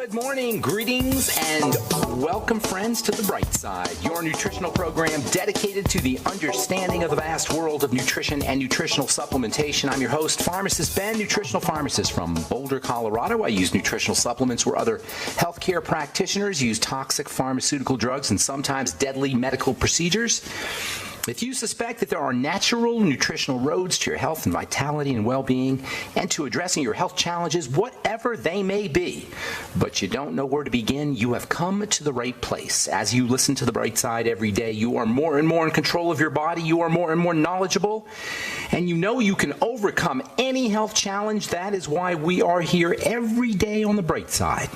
Good morning, greetings, and welcome, friends, to The Bright Side, your nutritional program dedicated to the understanding of the vast world of nutrition and nutritional supplementation. I'm your host, Pharmacist Ben, nutritional pharmacist from Boulder, Colorado. I use nutritional supplements where other healthcare practitioners use toxic pharmaceutical drugs and sometimes deadly medical procedures. If you suspect that there are natural nutritional roads to your health and vitality and well-being and to addressing your health challenges, whatever they may be, but you don't know where to begin, you have come to the right place. As you listen to The Bright Side every day, you are more and more in control of your body, you are more and more knowledgeable, and you know you can overcome any health challenge. That is why we are here every day on The Bright Side,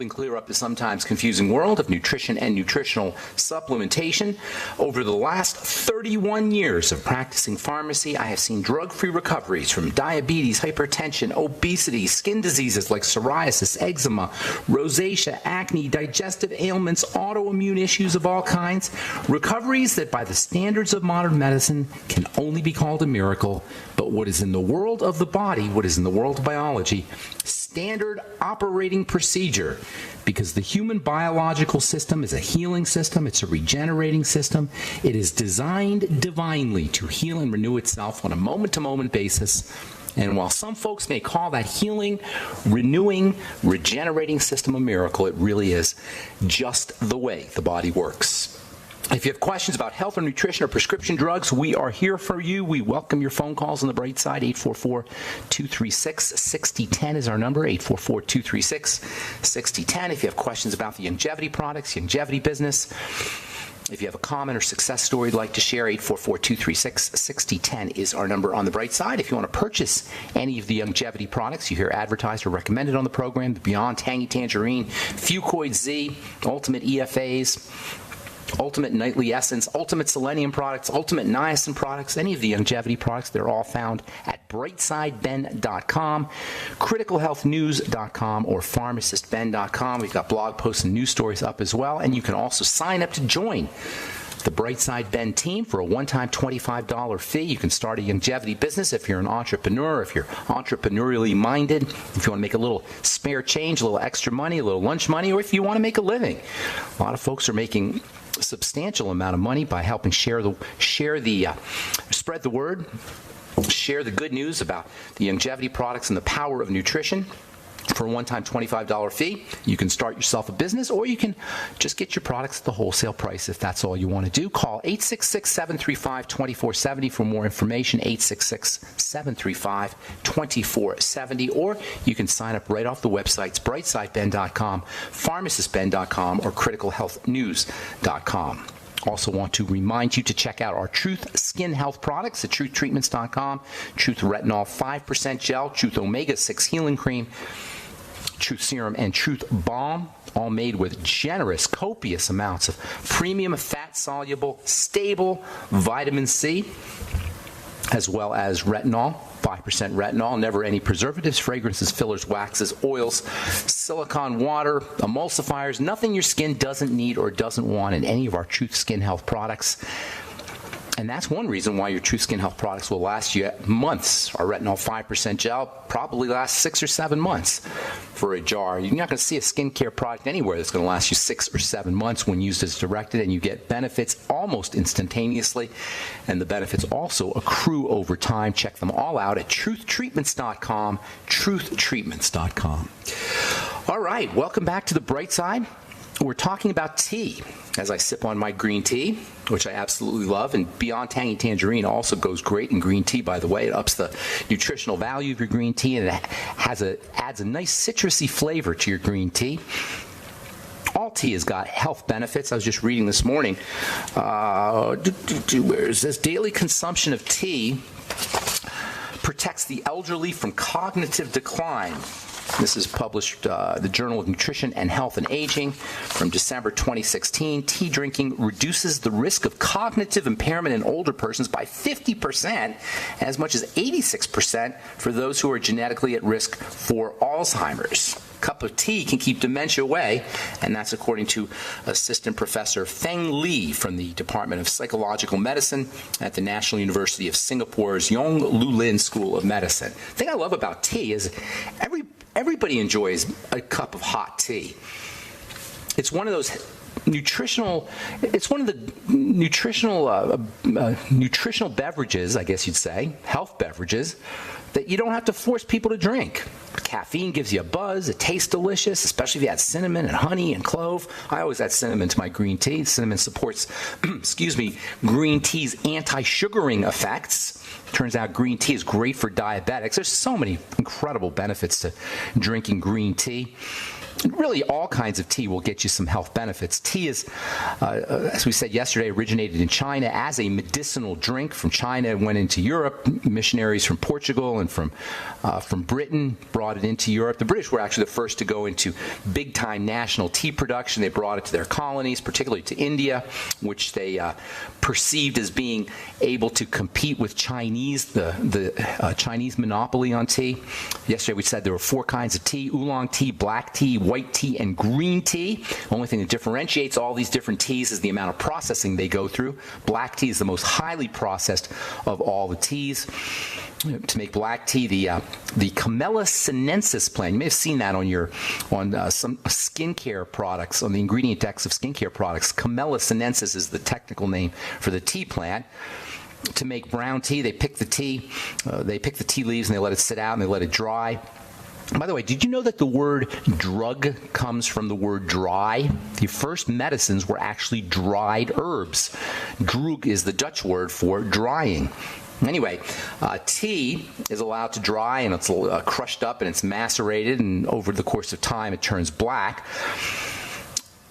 clear up the sometimes confusing world of nutrition and nutritional supplementation. Over the last 31 years of practicing pharmacy, I have seen drug-free recoveries from diabetes, hypertension, obesity, skin diseases like psoriasis, eczema, rosacea, acne, digestive ailments, autoimmune issues of all kinds. Recoveries that by the standards of modern medicine can only be called a miracle, but what is in the world of the body, what is in the world of biology, standard operating procedure, because the human biological system is a healing system, it's a regenerating system. It is designed divinely to heal and renew itself on a moment-to-moment basis. And while some folks may call that healing, renewing, regenerating system a miracle, it really is just the way the body works. If you have questions about health or nutrition or prescription drugs, we are here for you. We welcome your phone calls on The Bright Side. 844-236-6010 is our number, 844-236-6010. If you have questions about the longevity products, longevity business, if you have a comment or success story you'd like to share, 844-236-6010 is our number on The Bright Side. If you want to purchase any of the longevity products you hear advertised or recommended on the program, the Beyond Tangy Tangerine, Fucoid Z, Ultimate EFAs, Ultimate Nightly Essence, Ultimate Selenium products, Ultimate Niacin products, any of the longevity products, they're all found at brightsideben.com, criticalhealthnews.com, or pharmacistben.com. We've got blog posts and news stories up as well, and you can also sign up to join the Brightside Ben team for a one-time $25 fee. You can start a longevity business if you're an entrepreneur, if you're entrepreneurially minded, if you want to make a little spare change, a little extra money, a little lunch money, or if you want to make a living. A lot of folks are making a substantial amount of money by helping spread the word, share the good news about the longevity products and the power of nutrition. For a one-time $25 fee, you can start yourself a business, or you can just get your products at the wholesale price if that's all you want to do. Call 866-735-2470 for more information, 866-735-2470, or you can sign up right off the websites, brightsideben.com, pharmacistben.com, or criticalhealthnews.com. Also want to remind you to check out our Truth Skin Health products at truthtreatments.com, Truth Retinol 5% Gel, Truth Omega-6 Healing Cream, Truth Serum, and Truth Balm, all made with generous, copious amounts of premium fat-soluble, stable vitamin C, as well as retinol, 5% retinol, never any preservatives, fragrances, fillers, waxes, oils, silicone water, emulsifiers, nothing your skin doesn't need or doesn't want in any of our Truth Skin Health products. And that's one reason why your Truth Skin Health products will last you months. Our Retinol 5% Gel probably lasts 6 or 7 months for a jar. You're not going to see a skincare product anywhere that's going to last you 6 or 7 months when used as directed, and you get benefits almost instantaneously. And the benefits also accrue over time. Check them all out at truthtreatments.com, truthtreatments.com. All right, welcome back to The Bright Side. We're talking about tea as I sip on my green tea, which I absolutely love. And Beyond Tangy Tangerine also goes great in green tea, by the way. It ups the nutritional value of your green tea, and it adds a nice citrusy flavor to your green tea. All tea has got health benefits. I was just reading this morning. Where is this? Daily consumption of tea protects the elderly from cognitive decline. This is published the Journal of Nutrition and Health and Aging from December 2016. Tea drinking reduces the risk of cognitive impairment in older persons by 50%, and as much as 86% for those who are genetically at risk for Alzheimer's. A cup of tea can keep dementia away, and that's according to Assistant Professor Feng Li from the Department of Psychological Medicine at the National University of Singapore's Yong Loo Lin School of Medicine. The thing I love about tea is everybody enjoys a cup of hot tea. It's one of those nutritional beverages, I guess you'd say, health beverages, that you don't have to force people to drink. Caffeine gives you a buzz. It tastes delicious, especially if you add cinnamon and honey and clove. I always add cinnamon to my green tea. Cinnamon supports, green tea's anti-sugaring effects. Turns out green tea is great for diabetics. There's so many incredible benefits to drinking green tea. Really, all kinds of tea will get you some health benefits. Tea is, as we said yesterday, originated in China as a medicinal drink. From China, it went into Europe. Missionaries from Portugal and from Britain brought it into Europe. The British were actually the first to go into big-time national tea production. They brought it to their colonies, particularly to India, which they perceived as being able to compete with the Chinese monopoly on tea. Yesterday, we said there were 4 kinds of tea: oolong tea, black tea, white tea, and green tea. The only thing that differentiates all these different teas is the amount of processing they go through. Black tea is the most highly processed of all the teas. To make black tea, the Camellia sinensis plant, you may have seen that on some skincare products, on the ingredient decks of skincare products. Camellia sinensis is the technical name for the tea plant. To make brown tea, they pick the tea leaves and they let it sit out and they let it dry. By the way, did you know that the word drug comes from the word dry? The first medicines were actually dried herbs. Drug is the Dutch word for drying. Anyway, tea is allowed to dry, and it's crushed up and it's macerated, and over the course of time it turns black.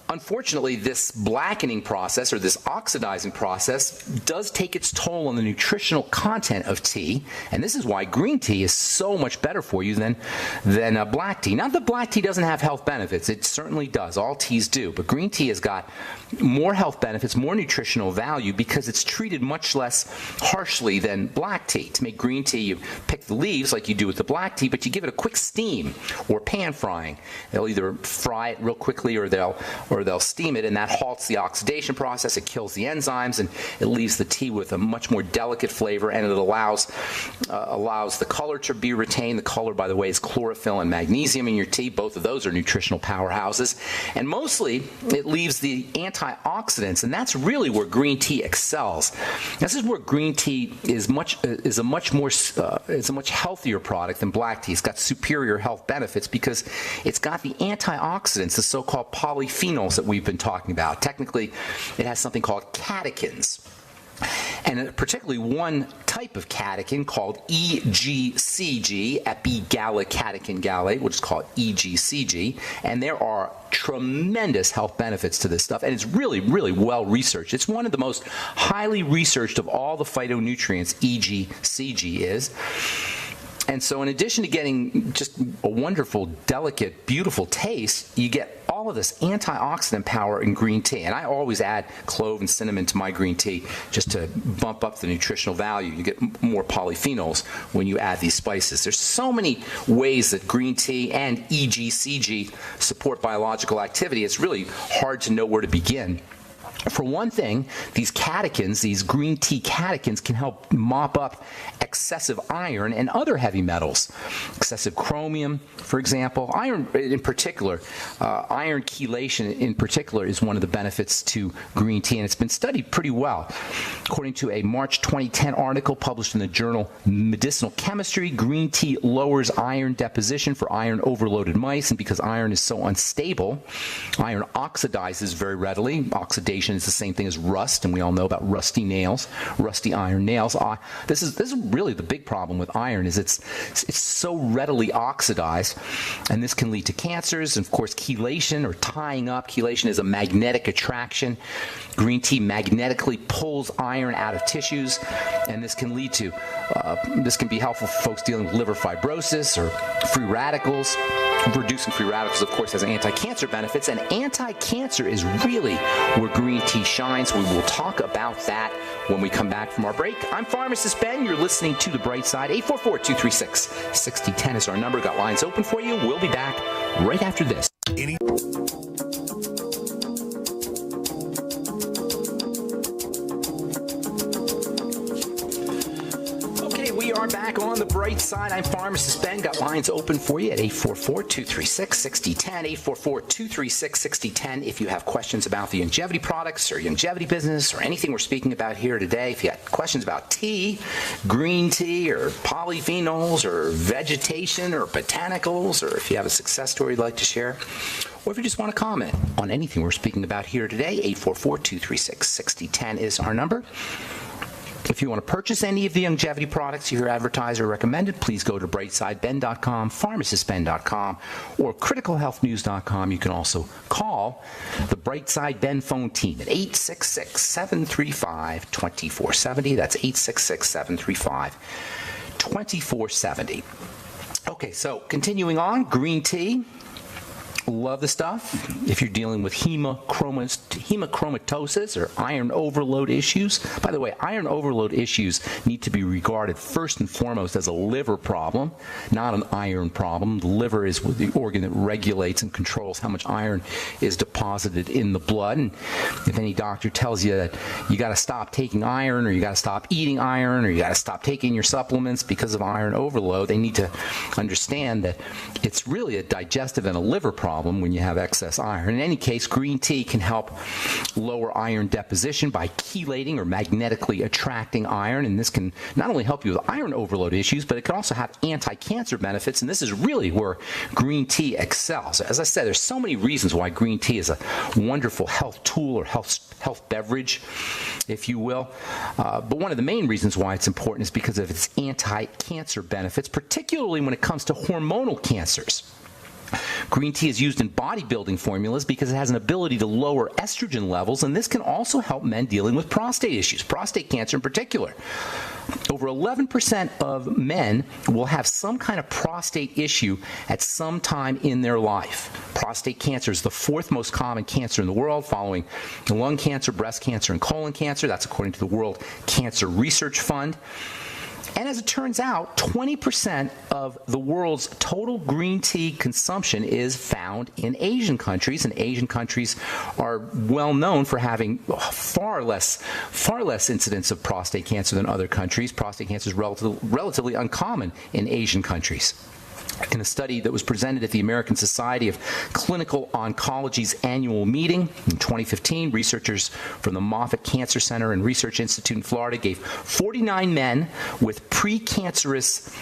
Unfortunately, this blackening process, or this oxidizing process, does take its toll on the nutritional content of tea, and this is why green tea is so much better for you than black tea. Not that black tea doesn't have health benefits. It certainly does. All teas do. But green tea has got more health benefits, more nutritional value, because it's treated much less harshly than black tea. To make green tea, you pick the leaves like you do with the black tea, but you give it a quick steam or pan frying. They'll either fry it real quickly or they'll steam it, and that halts the oxidation process. It kills the enzymes, and it leaves the tea with a much more delicate flavor, and it allows the color to be retained. The color, by the way, is chlorophyll and magnesium in your tea. Both of those are nutritional powerhouses. And mostly, it leaves the antioxidants, and that's really where green tea excels. This is where green tea is a much healthier product than black tea. It's got superior health benefits because it's got the antioxidants, the so-called polyphenols that we've been talking about. Technically, it has something called catechins, and particularly one type of catechin called EGCG, epigallocatechin gallate, which is called EGCG, and there are tremendous health benefits to this stuff, and it's really, really well researched. It's one of the most highly researched of all the phytonutrients, EGCG is. And so in addition to getting just a wonderful, delicate, beautiful taste, you get all of this antioxidant power in green tea. And I always add clove and cinnamon to my green tea just to bump up the nutritional value. You get more polyphenols when you add these spices. There's so many ways that green tea and EGCG support biological activity. It's really hard to know where to begin. For one thing, these catechins, these green tea catechins, can help mop up excessive iron and other heavy metals. Excessive chromium, for example. Iron in particular, iron chelation in particular is one of the benefits to green tea, and it's been studied pretty well. According to a March 2010 article published in the journal Medicinal Chemistry, green tea lowers iron deposition for iron-overloaded mice, and because iron is so unstable, iron oxidizes very readily. Oxidation is the same thing as rust, and we all know about rusty nails, rusty iron nails. This is really the big problem with iron, is it's so readily oxidized, and this can lead to cancers. And of course, chelation, or tying up. Chelation is a magnetic attraction. Green tea magnetically pulls iron out of tissues, and this can lead to this can be helpful for folks dealing with liver fibrosis or free radicals. Reducing free radicals, of course, has anti-cancer benefits, and anti-cancer is really where green tea shines. We will talk about that when we come back from our break. I'm Pharmacist Ben. You're listening to The Bright Side. 844-236-6010 is our number. Got lines open for you. We'll be back right after this. We are back on The Bright side, I'm Pharmacist Ben. Got lines open for you at 844-236-6010, 844-236-6010. If you have questions about the longevity products or longevity business or anything we're speaking about here today, if you have questions about tea, green tea, or polyphenols, or vegetation, or botanicals, or if you have a success story you'd like to share, or if you just want to comment on anything we're speaking about here today, 844-236-6010 is our number. If you want to purchase any of the longevity products you hear advertised or recommended, please go to brightsideben.com, pharmacistben.com, or criticalhealthnews.com. You can also call the Brightside Ben phone team at 866-735-2470. That's 866-735-2470. Okay, so continuing on, green tea. Love the stuff. If you're dealing with hemochromatosis or iron overload issues, by the way, iron overload issues need to be regarded first and foremost as a liver problem, not an iron problem. The liver is the organ that regulates and controls how much iron is deposited in the blood. And if any doctor tells you that you got to stop taking iron, or you got to stop eating iron, or you got to stop taking your supplements because of iron overload, they need to understand that it's really a digestive and a liver problem when you have excess iron. In any case, green tea can help lower iron deposition by chelating or magnetically attracting iron, and this can not only help you with iron overload issues, but it can also have anti-cancer benefits, and this is really where green tea excels. As I said, there's so many reasons why green tea is a wonderful health tool or health beverage, if you will. But one of the main reasons why it's important is because of its anti-cancer benefits, particularly when it comes to hormonal cancers. Green tea is used in bodybuilding formulas because it has an ability to lower estrogen levels, and this can also help men dealing with prostate issues, prostate cancer in particular. Over 11% of men will have some kind of prostate issue at some time in their life. Prostate cancer is the fourth most common cancer in the world, following lung cancer, breast cancer, and colon cancer. That's according to the World Cancer Research Fund. And as it turns out, 20% of the world's total green tea consumption is found in Asian countries, and Asian countries are well known for having far less incidence of prostate cancer than other countries. Prostate cancer is relatively uncommon in Asian countries. In a study that was presented at the American Society of Clinical Oncology's annual meeting in 2015, researchers from the Moffitt Cancer Center and Research Institute in Florida gave 49 men with precancerous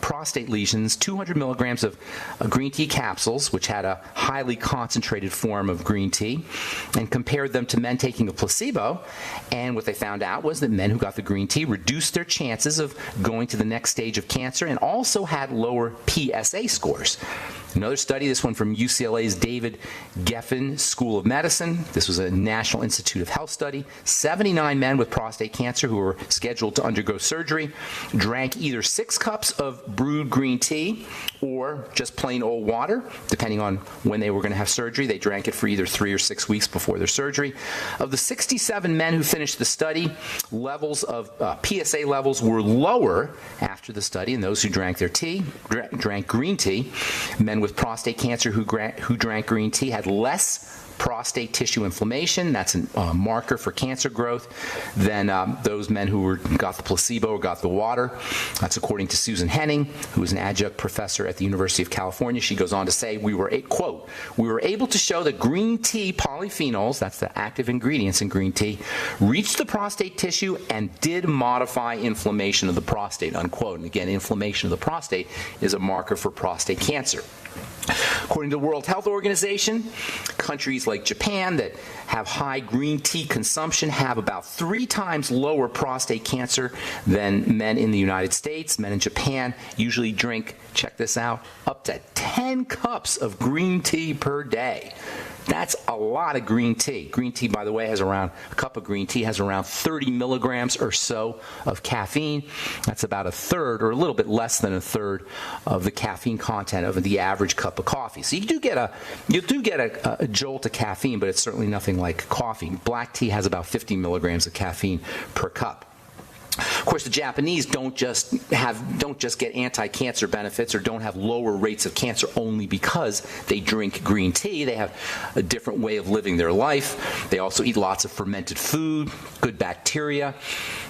prostate lesions 200 milligrams of green tea capsules, which had a highly concentrated form of green tea, and compared them to men taking a placebo. And what they found out was that men who got the green tea reduced their chances of going to the next stage of cancer and also had lower PSA scores. Another study, this one from UCLA's David Geffen School of Medicine. This was a National Institute of Health study. 79 men with prostate cancer who were scheduled to undergo surgery drank either 6 cups of brewed green tea or just plain old water, depending on when they were going to have surgery. They drank it for either 3 or 6 weeks before their surgery. Of the 67 men who finished the study, levels of PSA levels were lower after the study, and those who drank their tea, drank green tea. Men with prostate cancer who drank green tea had less prostate tissue inflammation. That's a marker for cancer growth than those men who got the placebo or got the water. That's according to Susan Henning, who is an adjunct professor at the University of California. She goes on to say, we were able to show that green tea polyphenols, that's the active ingredients in green tea, reached the prostate tissue and did modify inflammation of the prostate, unquote. And again, inflammation of the prostate is a marker for prostate cancer. According to the World Health Organization, countries like Japan that have high green tea consumption have about 3 times lower prostate cancer than men in the United States. Men in Japan usually drink, check this out, up to 10 cups of green tea per day. That's a lot of green tea. Green tea, by the way, a cup of green tea has around 30 milligrams or so of caffeine. That's about a third, or a little bit less than a third, of the caffeine content of the average cup of coffee. So you do get a jolt of caffeine, but it's certainly nothing like coffee. Black tea has about 50 milligrams of caffeine per cup. Of course, the Japanese don't just get anti-cancer benefits or don't have lower rates of cancer only because they drink green tea. They have a different way of living their life. They also eat lots of fermented food, good bacteria.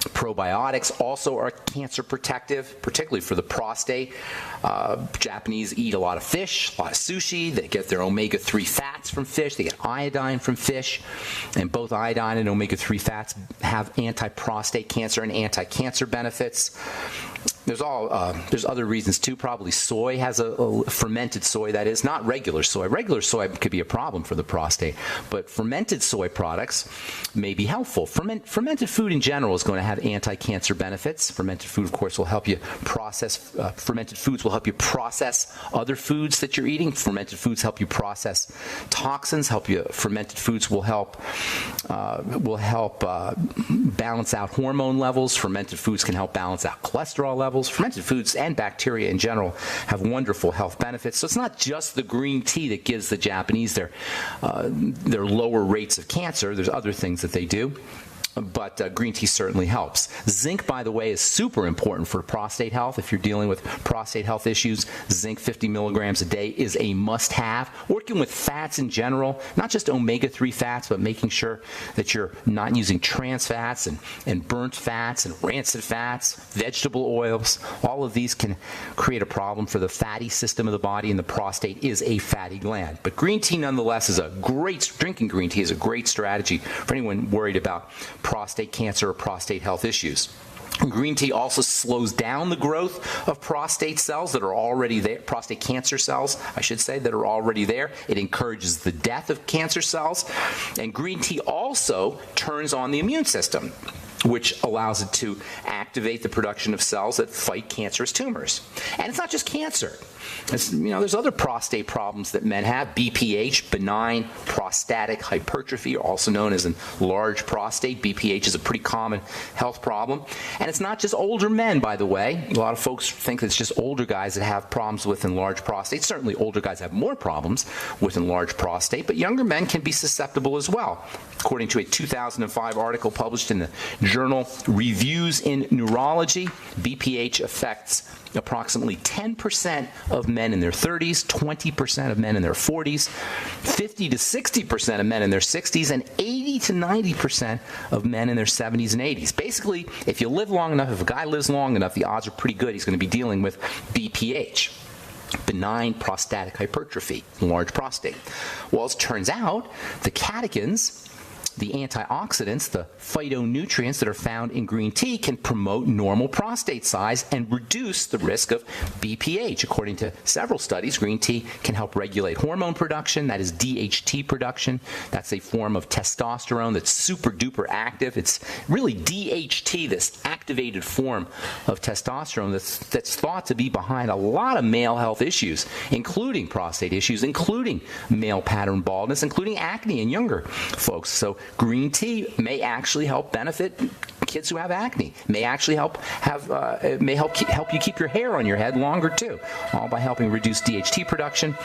Probiotics also are cancer protective, particularly for the prostate. Japanese eat a lot of fish, a lot of sushi. They get their omega-3 fats from fish. They get iodine from fish. And both iodine and omega-3 fats have anti-prostate cancer and anti-cancer benefits. There's other reasons too. Probably soy has a fermented soy, that is, not regular soy. Regular soy could be a problem for the prostate, but fermented soy products may be helpful. Fermented food in general is going to have anti-cancer benefits. Fermented food, of course, will help you process. Fermented foods will help you process other foods that you're eating. Fermented foods help you process toxins. Fermented foods will help balance out hormone levels. Fermented foods can help balance out cholesterol levels. Fermented foods and bacteria in general have wonderful health benefits. So it's not just the green tea that gives the Japanese their lower rates of cancer. There's other things that they do. But green tea certainly helps. Zinc, by the way, is super important for prostate health. If you're dealing with prostate health issues, zinc 50 milligrams a day is a must-have. Working with fats in general, not just omega-3 fats, but making sure that you're not using trans fats and burnt fats and rancid fats, vegetable oils. All of these can create a problem for the fatty system of the body, and the prostate is a fatty gland. But green tea, nonetheless, drinking green tea is a great strategy for anyone worried about prostate cancer or prostate health issues. Green tea also slows down the growth of prostate cells that are already there, prostate cancer cells, I should say, that are already there. It encourages the death of cancer cells. And green tea also turns on the immune system, which allows it to activate the production of cells that fight cancerous tumors. And it's not just cancer. There's other prostate problems that men have. BPH, benign prostatic hypertrophy, also known as enlarged prostate. BPH is a pretty common health problem. And it's not just older men, by the way. A lot of folks think it's just older guys that have problems with enlarged prostate. Certainly older guys have more problems with enlarged prostate, but younger men can be susceptible as well. According to a 2005 article published in the journal Reviews in Neurology, BPH affects approximately 10% of men in their 30s, 20% of men in their 40s, 50 to 60% of men in their 60s, and 80 to 90% of men in their 70s and 80s. Basically, if you live long enough, if a guy lives long enough, the odds are pretty good he's going to be dealing with BPH. Benign prostatic hypertrophy, enlarged prostate. Well, as it turns out, the catechins, the antioxidants, the phytonutrients that are found in green tea, can promote normal prostate size and reduce the risk of BPH. According to several studies, green tea can help regulate hormone production, that is DHT production. That's a form of testosterone that's super duper active. It's really DHT, this activated form of testosterone that's thought to be behind a lot of male health issues, including prostate issues, including male pattern baldness, including acne in younger folks. So green tea may actually help benefit kids who have acne. May actually help you keep your hair on your head longer too, all by helping reduce DHT production.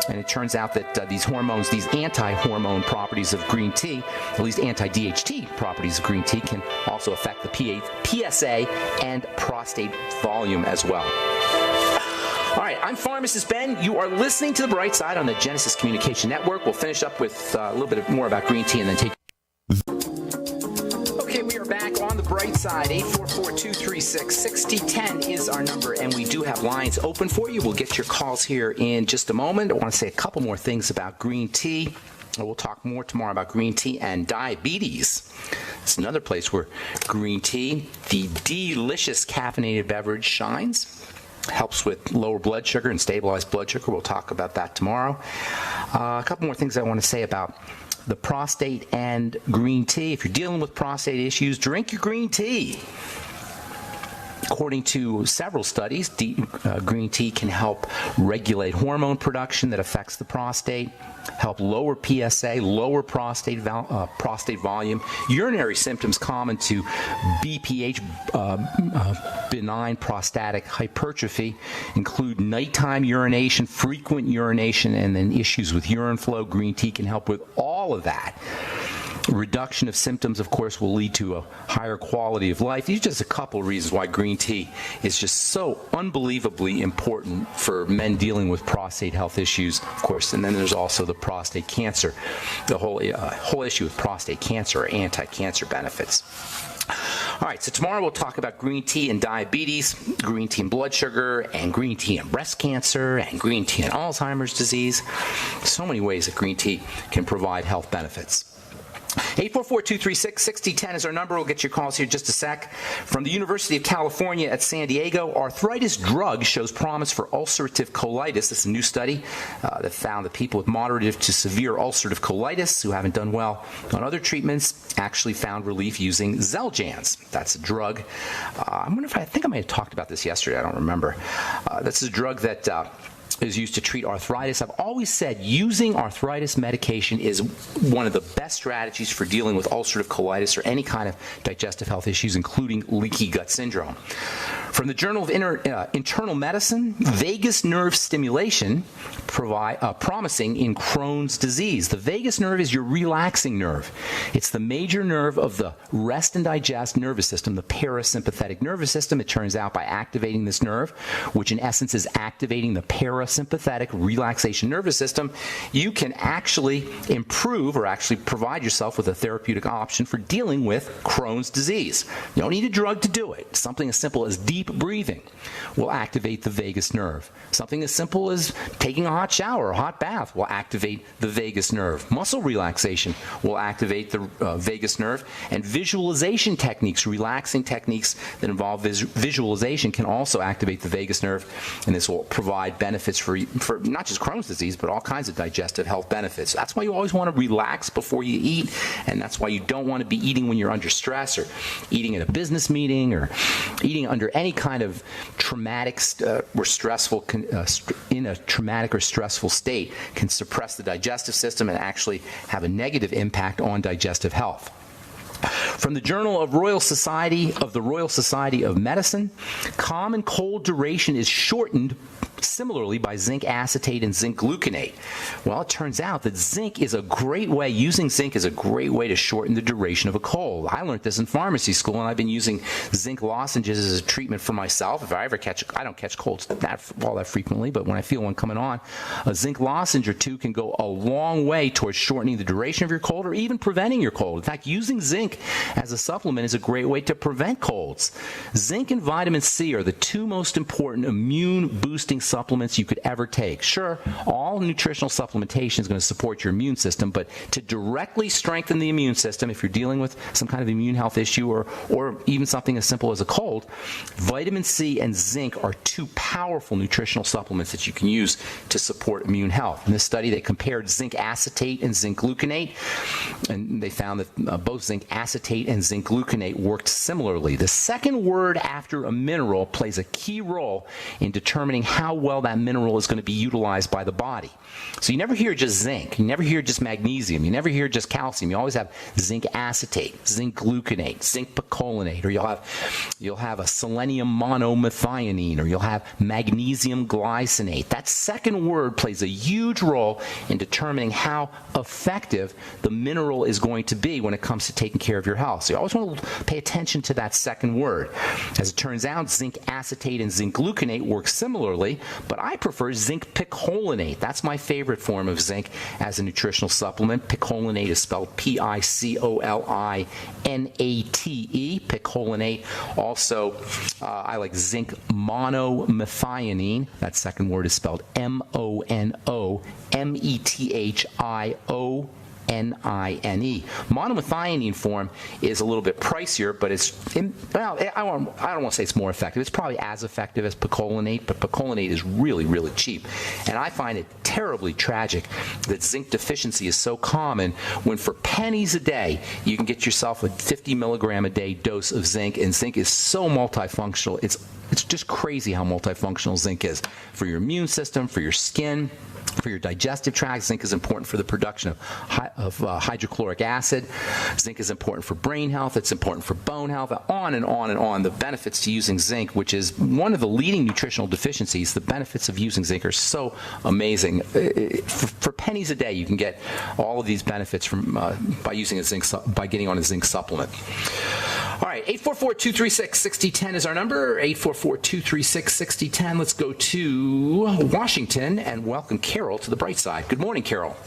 And it turns out that these hormones, these anti-hormone properties of green tea, at least anti-DHT properties of green tea, can also affect the PSA and prostate volume as well. All right, I'm Pharmacist Ben. You are listening to The Bright Side on the Genesis Communication Network. We'll finish up with a little bit more about green tea and then take... Okay, we are back on The Bright Side. 844-236-6010 is our number, and we do have lines open for you. We'll get your calls here in just a moment. I want to say a couple more things about green tea. We'll talk more tomorrow about green tea and diabetes. It's another place where green tea, the delicious caffeinated beverage, shines. Helps with lower blood sugar and stabilize blood sugar. We'll talk about that tomorrow. A couple more things I want to say about the prostate and green tea. If you're dealing with prostate issues, drink your green tea. According to several studies, green tea can help regulate hormone production that affects the prostate, help lower PSA, lower prostate volume. Urinary symptoms common to BPH, benign prostatic hypertrophy, include nighttime urination, frequent urination, and then issues with urine flow. Green tea can help with all of that. Reduction of symptoms, of course, will lead to a higher quality of life. These are just a couple of reasons why green tea is just so unbelievably important for men dealing with prostate health issues, of course. And then there's also the prostate cancer, the whole issue with prostate cancer or anti-cancer benefits. All right, so tomorrow we'll talk about green tea and diabetes, green tea and blood sugar, and green tea and breast cancer, and green tea and Alzheimer's disease. So many ways that green tea can provide health benefits. 844-236-6010 is our number. We'll get your calls here in just a sec. From the University of California at San Diego, arthritis drug shows promise for ulcerative colitis. This is a new study that found that people with moderate to severe ulcerative colitis who haven't done well on other treatments actually found relief using Xeljanz. That's a drug. I think I may have talked about this yesterday. I don't remember. That's a drug that is used to treat arthritis. I've always said using arthritis medication is one of the best strategies for dealing with ulcerative colitis or any kind of digestive health issues, including leaky gut syndrome. From the Journal of Internal Medicine, vagus nerve stimulation promising in Crohn's disease. The vagus nerve is your relaxing nerve. It's the major nerve of the rest and digest nervous system, the parasympathetic nervous system. It turns out by activating this nerve, which in essence is activating the parasympathetic relaxation nervous system, you can actually improve or actually provide yourself with a therapeutic option for dealing with Crohn's disease. You don't need a drug to do it. Something as simple as deep breathing will activate the vagus nerve. Something as simple as taking a hot shower or a hot bath will activate the vagus nerve. Muscle relaxation will activate the vagus nerve. And visualization techniques, relaxing techniques that involve visualization can also activate the vagus nerve. And this will provide benefits for not just Crohn's disease, but all kinds of digestive health benefits. That's why you always want to relax before you eat. And that's why you don't want to be eating when you're under stress or eating at a business meeting or eating under any kind of traumatic or stressful, in a traumatic or stressful state can suppress the digestive system and actually have a negative impact on digestive health. From the Journal of the Royal Society of Medicine, common cold duration is shortened similarly by zinc acetate and zinc gluconate. Well, it turns out that using zinc is a great way to shorten the duration of a cold. I learned this in pharmacy school, and I've been using zinc lozenges as a treatment for myself. If I ever I don't catch colds all that frequently, but when I feel one coming on, a zinc lozenge or two can go a long way towards shortening the duration of your cold or even preventing your cold. In fact, using zinc as a supplement is a great way to prevent colds. Zinc and vitamin C are the two most important immune-boosting supplements you could ever take. Sure, all nutritional supplementation is going to support your immune system, but to directly strengthen the immune system, if you're dealing with some kind of immune health issue or even something as simple as a cold, vitamin C and zinc are two powerful nutritional supplements that you can use to support immune health. In this study, they compared zinc acetate and zinc gluconate, and they found that both zinc acetate and zinc gluconate worked similarly. The second word after a mineral plays a key role in determining how well that mineral is going to be utilized by the body. So you never hear just zinc, you never hear just magnesium, you never hear just calcium. You always have zinc acetate, zinc gluconate, zinc picolinate, or you'll have a selenium monomethionine, or you'll have magnesium glycinate. That second word plays a huge role in determining how effective the mineral is going to be when it comes to taking care of your health. So you always want to pay attention to that second word. As it turns out, zinc acetate and zinc gluconate work similarly, but I prefer zinc picolinate. That's my favorite form of zinc as a nutritional supplement. Picolinate is spelled Picolinate, picolinate. Also, I like zinc monomethionine. That second word is spelled monomethionine. Monomethionine form is a little bit pricier, but I don't want to say it's more effective. It's probably as effective as picolinate, but picolinate is really, really cheap. And I find it terribly tragic that zinc deficiency is so common when for pennies a day you can get yourself a 50 milligram a day dose of zinc, and zinc is so multifunctional. It's It's just crazy how multifunctional zinc is for your immune system, for your skin, for your digestive tract. Zinc is important for the production of hydrochloric acid. Zinc is important for brain health. It's important for bone health. On and on and on. The benefits to using zinc, which is one of the leading nutritional deficiencies, the benefits of using zinc are so amazing. For pennies a day, you can get all of these benefits from by using by getting on a zinc supplement. All right, 844-236-6010 is our number. 844-236-6010. Let's go to Washington and welcome Carol to the bright side. Good morning, Carol.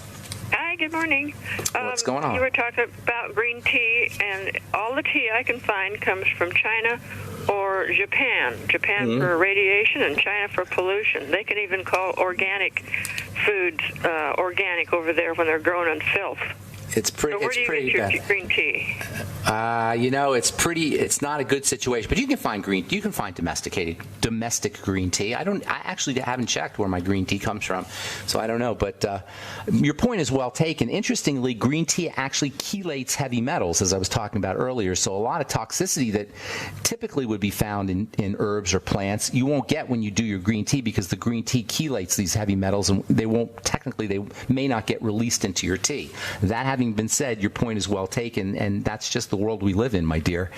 Hi, good morning. What's going on? You were talking about green tea, and all the tea I can find comes from China or Japan. Japan for radiation and China for pollution. They can even call organic foods organic over there when they're grown in filth. It's pretty. So where do you get your green tea? It's not a good situation, but you can find domestic green tea. I actually haven't checked where my green tea comes from, so I don't know. But your point is well taken. Interestingly, green tea actually chelates heavy metals, as I was talking about earlier. So a lot of toxicity that typically would be found in herbs or plants, you won't get when you do your green tea, because the green tea chelates these heavy metals, and they may not get released into your tea. That having been said, your point is well taken, and that's just the world we live in, my dear.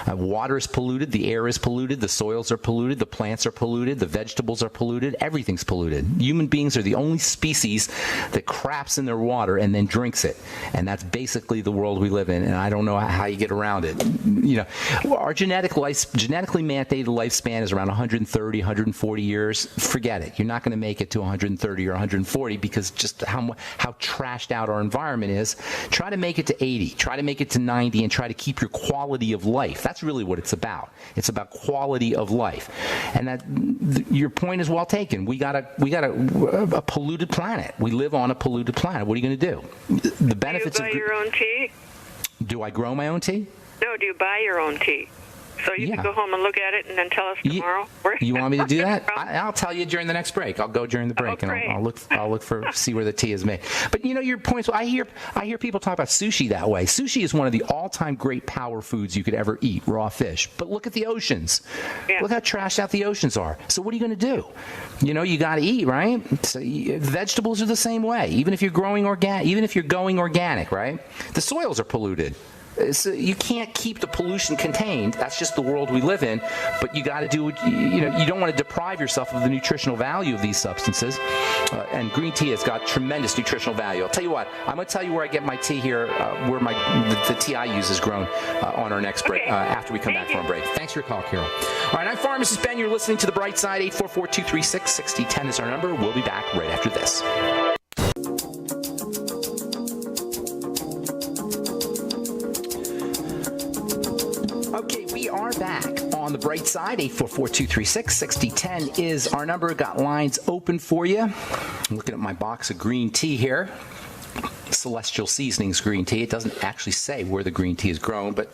Water is polluted, the air is polluted, the soils are polluted, the plants are polluted, the vegetables are polluted, everything's polluted. Human beings are the only species that craps in their water and then drinks it, and that's basically the world we live in, and I don't know how you get around it. Our genetically mandated lifespan is around 130, 140 years. Forget it. You're not going to make it to 130 or 140 because just how trashed out our environment is. Try to make it to 80, try to make it to 90, and try to keep your quality of life. That's really what it's about. It's about quality of life. And your point is well taken. We got a polluted planet. We live on a polluted planet. What are you going to do? The benefits do you buy your own tea? Do I grow my own tea? No, do you buy your own tea? So you can go home and look at it and then tell us tomorrow. You want me to do that? I'll tell you during the next break. I'll go during the break and I'll look see where the tea is made. But your points. I hear people talk about sushi that way. Sushi is one of the all-time great power foods you could ever eat, raw fish. But look at the oceans. Yeah. Look how trashed out the oceans are. So what are you going to do? You got to eat, right? So vegetables are the same way. Even if you're going organic, right? The soils are polluted. So you can't keep the pollution contained. That's just the world we live in. But you got to do you don't want to deprive yourself of the nutritional value of these substances. And green tea has got tremendous nutritional value. I'll tell you what. I'm going to tell you where I get my tea here, where the tea I use is grown on our next break after we come back from our break. Thanks for your call, Carol. All right, I'm Pharmacist Ben. You're listening to The Bright Side. 844-236-6010 is our number. We'll be back right after this. Okay, we are back on The Bright Side. 844-236-6010 is our number. Got lines open for you. I'm looking at my box of green tea here. Celestial Seasonings green tea. It doesn't actually say where the green tea is grown, but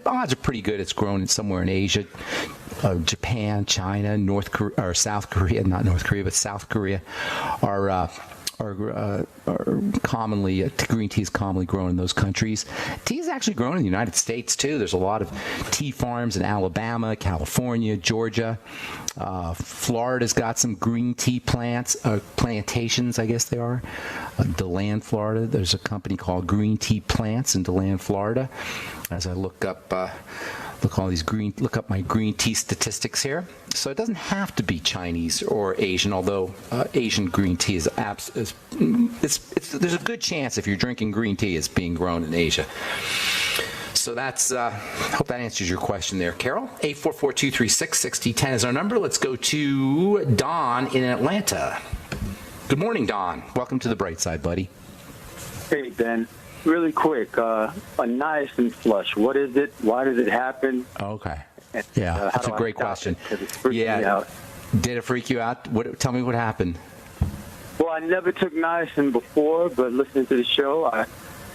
odds are pretty good it's grown somewhere in Asia, Japan, China, North Korea, or South Korea, not North Korea, but South Korea are commonly, green tea is commonly grown in those countries. Tea is actually grown in the United States, too. There's a lot of tea farms in Alabama, California, Georgia. Florida's got some green tea plantations, I guess they are. DeLand, Florida. There's a company called Green Tea Plants in DeLand, Florida. As I look up my green tea statistics here. So it doesn't have to be Chinese or Asian, although Asian green tea there's a good chance if you're drinking green tea it's being grown in Asia. So that's hope that answers your question there, Carol. 844-236-6010 is our number. Let's go to Don in Atlanta. Good morning, Don. Welcome to The Bright Side, buddy. Hey, Ben. Really quick, a niacin flush. What is it? Why does it happen? Okay. Yeah, that's a great question. Yeah. Did it freak you out? Tell me what happened. Well, I never took niacin before, but listening to the show, I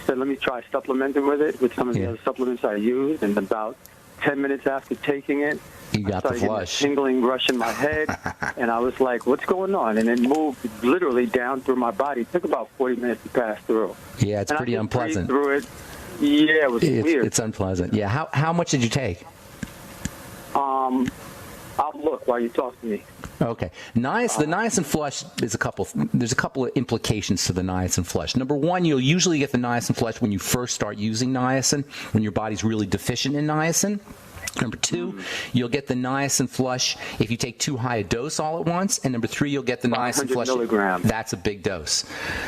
said, let me try supplementing with it with some of the other supplements I use, and about 10 minutes after taking it, you got the flush. A tingling rush in my head, and I was like, what's going on? And it moved literally down through my body. It took about 40 minutes to pass through. Yeah, it's pretty unpleasant. Through it. Yeah, it was weird. It's unpleasant. Yeah, how much did you take? I'll look while you talk to me. Okay. The niacin flush is there's a couple of implications to the niacin flush. Number one, you'll usually get the niacin flush when you first start using niacin, when your body's really deficient in niacin. Number two, you'll get the niacin flush if you take too high a dose all at once. And number three, you'll get the niacin flush. Milligrams. That's a big dose.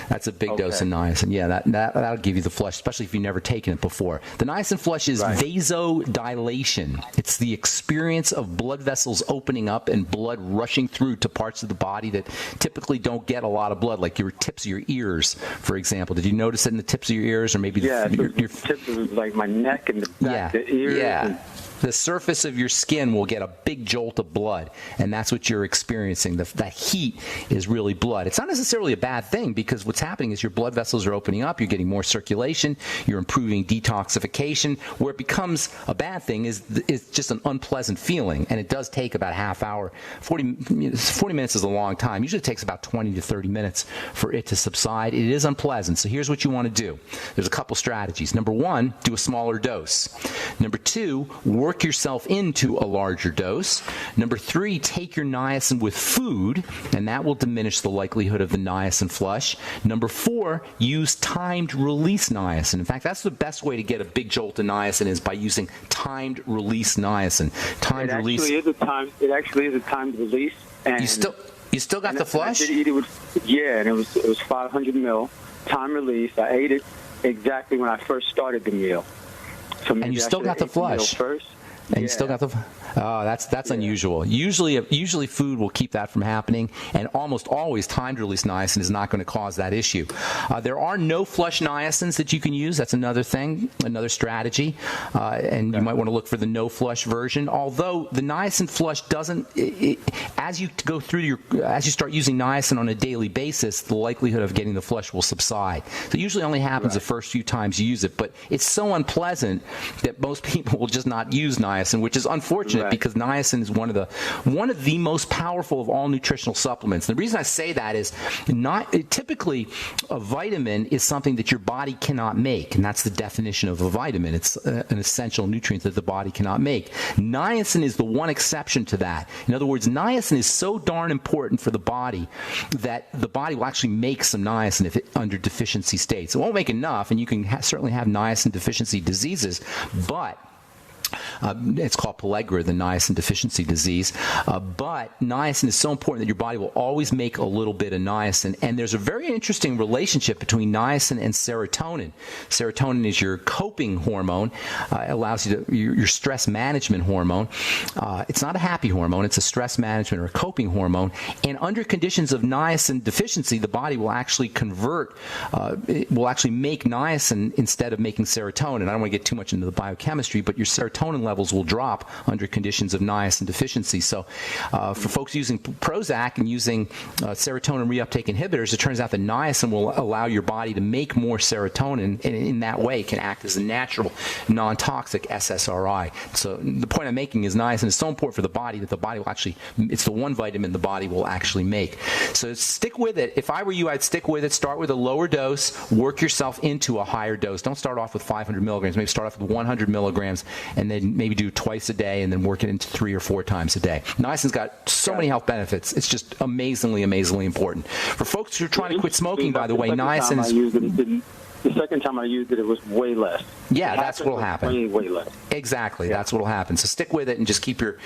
That's a big dose of niacin. Yeah, that'll give you the flush, especially if you've never taken it before. The niacin flush is vasodilation. It's the experience of blood vessels opening up and blood rushing through to parts of the body that typically don't get a lot of blood, like your tips of your ears, for example. Did you notice it in the tips of your ears, or maybe your tips of like my neck and the back, the ears? Yeah. The surface of your skin will get a big jolt of blood, and that's what you're experiencing. That heat is really blood. It's not necessarily a bad thing, because what's happening is your blood vessels are opening up, you're getting more circulation, you're improving detoxification. Where it becomes a bad thing is just an unpleasant feeling, and it does take about a half hour. 40 minutes is a long time. Usually it takes about 20 to 30 minutes for it to subside. It is unpleasant. So here's what you want to do. There's a couple strategies. Number one, do a smaller dose. Number two, work yourself into a larger dose. Number three, take your niacin with food, and that will diminish the likelihood of the niacin flush. Number four, use timed release niacin. In fact, that's the best way to get a big jolt of niacin, is by using timed release niacin. It actually is a timed release. And you still got the flush? I did eat it and it was 500 mil, time release. I ate it exactly when I first started the meal. So and you still got the flush? And you still got the... Oh, that's unusual. Usually food will keep that from happening, and almost always timed release niacin is not going to cause that issue. There are no flush niacins that you can use. That's another thing, another strategy, and you might want to look for the no flush version. Although the niacin flush doesn't, as you go through as you start using niacin on a daily basis, the likelihood of getting the flush will subside. So it usually only happens the first few times you use it, but it's so unpleasant that most people will just not use niacin, which is unfortunate. Because niacin is one of the most powerful of all nutritional supplements. The reason I say that is typically a vitamin is something that your body cannot make, and that's the definition of a vitamin. It's an essential nutrient that the body cannot make. Niacin is the one exception to that. In other words, niacin is so darn important for the body that the body will actually make some niacin under deficiency states. It won't make enough, and you can certainly have niacin deficiency diseases, but it's called pellagra, the niacin deficiency disease. But niacin is so important that your body will always make a little bit of niacin. And there's a very interesting relationship between niacin and serotonin. Serotonin is your coping hormone. It allows you to, your stress management hormone. It's not a happy hormone. It's a stress management or a coping hormone. And under conditions of niacin deficiency, the body will actually it will actually make niacin instead of making serotonin. I don't want to get too much into the biochemistry, but your serotonin levels will drop under conditions of niacin deficiency. So for folks using Prozac and using serotonin reuptake inhibitors, it turns out that niacin will allow your body to make more serotonin, and in that way can act as a natural, non-toxic SSRI. So the point I'm making is niacin is so important for the body that the body will actually, it's the one vitamin the body will actually make. So stick with it. If I were you, I'd stick with it. Start with a lower dose. Work yourself into a higher dose. Don't start off with 500 milligrams. Maybe start off with 100 milligrams, and then maybe do twice a day, and then work it into 3 or 4 times a day. Niacin's got so many health benefits. It's just amazingly, amazingly important. For folks who are trying to quit smoking, by the way, niacin is... The second time I used it, it was way less. Yeah, that's what will happen. Way less. Exactly, that's what will happen. So stick with it and just keep your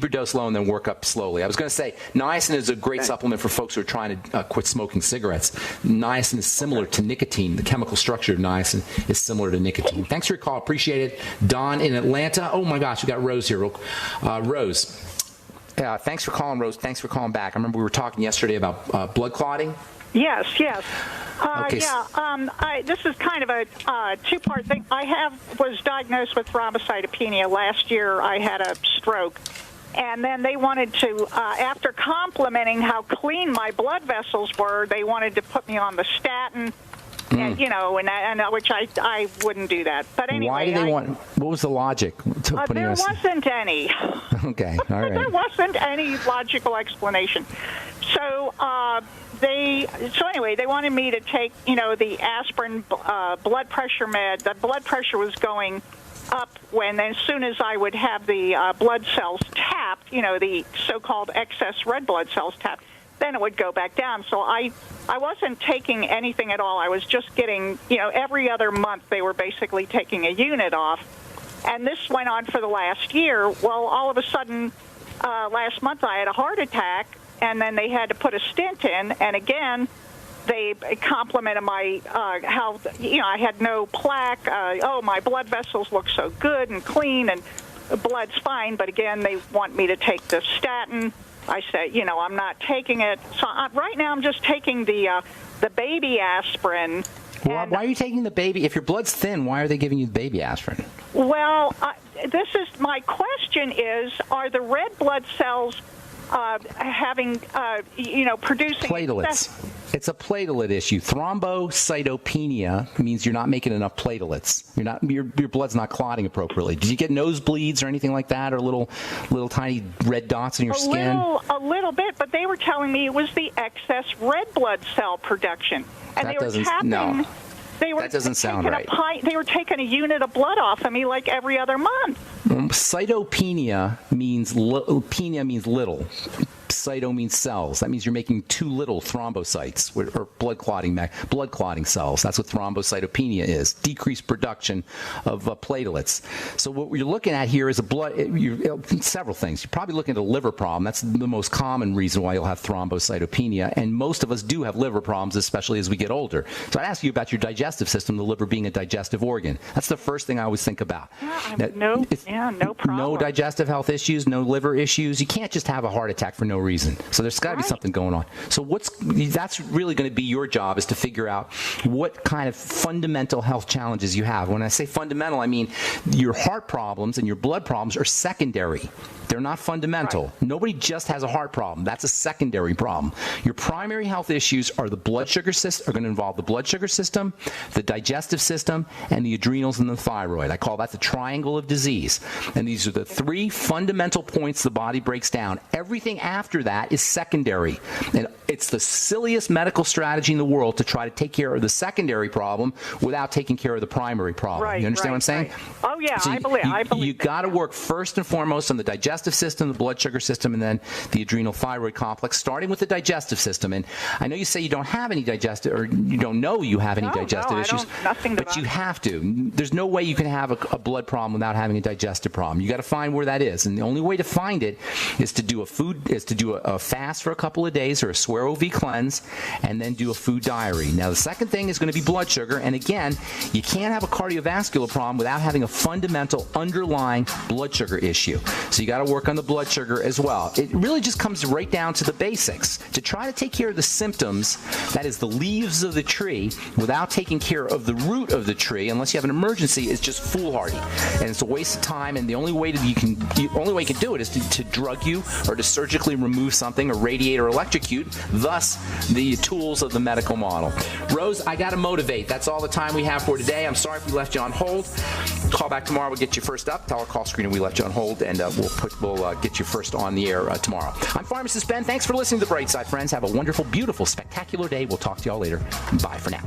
dose low and then work up slowly. I was going to say, niacin is a great supplement for folks who are trying to quit smoking cigarettes. Niacin is similar to nicotine. The chemical structure of niacin is similar to nicotine. Thanks for your call. Appreciate it. Don in Atlanta. Oh, my gosh, we got Rose here. Rose. Thanks for calling, Rose. Thanks for calling back. I remember we were talking yesterday about blood clotting. Yes. Okay. This is kind of a two-part thing. I was diagnosed with thrombocytopenia. Last year I had a stroke. And then they wanted to, after complimenting how clean my blood vessels were, they wanted to put me on the statin. And, which I wouldn't do that. But anyway. Why did they want, what was the logic to putting there wasn't any. Okay, all right. There wasn't any logical explanation. So, they wanted me to take, the aspirin blood pressure med. The blood pressure was going up when, as soon as I would have the blood cells tapped, the so-called excess red blood cells tapped, then it would go back down. So I wasn't taking anything at all. I was just getting, every other month they were basically taking a unit off. And this went on for the last year. Well, all of a sudden, last month I had a heart attack, and then they had to put a stent in. And again, they complimented my how, I had no plaque. My blood vessels look so good and clean, and the blood's fine. But again, they want me to take the statin. I said, I'm not taking it. So right now I'm just taking the baby aspirin. Why are you taking the baby? If your blood's thin, why are they giving you the baby aspirin? Well, this is my question: are the red blood cells having, producing platelets? It's a platelet issue. Thrombocytopenia means you're not making enough platelets. Your blood's not clotting appropriately. Did you get nosebleeds or anything like that, or little tiny red dots in your skin? A little bit, but they were telling me it was the excess red blood cell production, and that they were tapping. No. They were that doesn't sound right. They were taking a unit of blood off of me like every other month. Cytopenia means little. Cyto means cells. That means you're making too little thrombocytes, or blood clotting cells. That's what thrombocytopenia is. Decreased production of platelets. So what you're looking at here is several things. You're probably looking at a liver problem. That's the most common reason why you'll have thrombocytopenia. And most of us do have liver problems, especially as we get older. So I'd ask you about your digestive system, the liver being a digestive organ. That's the first thing I always think about. No problem. No digestive health issues, no liver issues. You can't just have a heart attack for no reason. So there's got to be something going on. So that's really going to be your job, is to figure out what kind of fundamental health challenges you have. When I say fundamental, I mean your heart problems and your blood problems are secondary. They're not fundamental. Right. Nobody just has a heart problem. That's a secondary problem. Your primary health issues are the blood sugar system, are going to involve the blood sugar system, the digestive system, and the adrenals and the thyroid. I call that the triangle of disease. And these are the three fundamental points the body breaks down. Everything after that is secondary. And it's the silliest medical strategy in the world to try to take care of the secondary problem without taking care of the primary problem. Right, you understand what I'm saying? Right. Oh, yeah, so I believe you got to work first and foremost on the digestive system, the blood sugar system, and then the adrenal thyroid complex, starting with the digestive system. And I know you say you don't have any digestive, or you don't know you have any digestive issues, but you have to. There's no way you can have a blood problem without having a digestive problem. You got to find where that is, and the only way to find it is to do a fast for a couple of days, or a swear OV cleanse, and then do a food diary. Now, the second thing is going to be blood sugar, and again, you can't have a cardiovascular problem without having a fundamental underlying blood sugar issue. So you got to work on the blood sugar as well. It really just comes right down to the basics. To try to take care of the symptoms, that is the leaves of the tree, without taking care of the root of the tree, unless you have an emergency, is just foolhardy, and it's a waste of time. And the only way you can do it is to drug you, or to surgically remove something, or radiate or electrocute. Thus, the tools of the medical model. Rose, I got to motivate. That's all the time we have for today. I'm sorry if we left you on hold. Call back tomorrow. We'll get you first up. Tell our call screener we left you on hold, and we'll get you first on the air tomorrow. I'm Pharmacist Ben. Thanks for listening to The Bright Side, friends. Have a wonderful, beautiful, spectacular day. We'll talk to y'all later. Bye for now.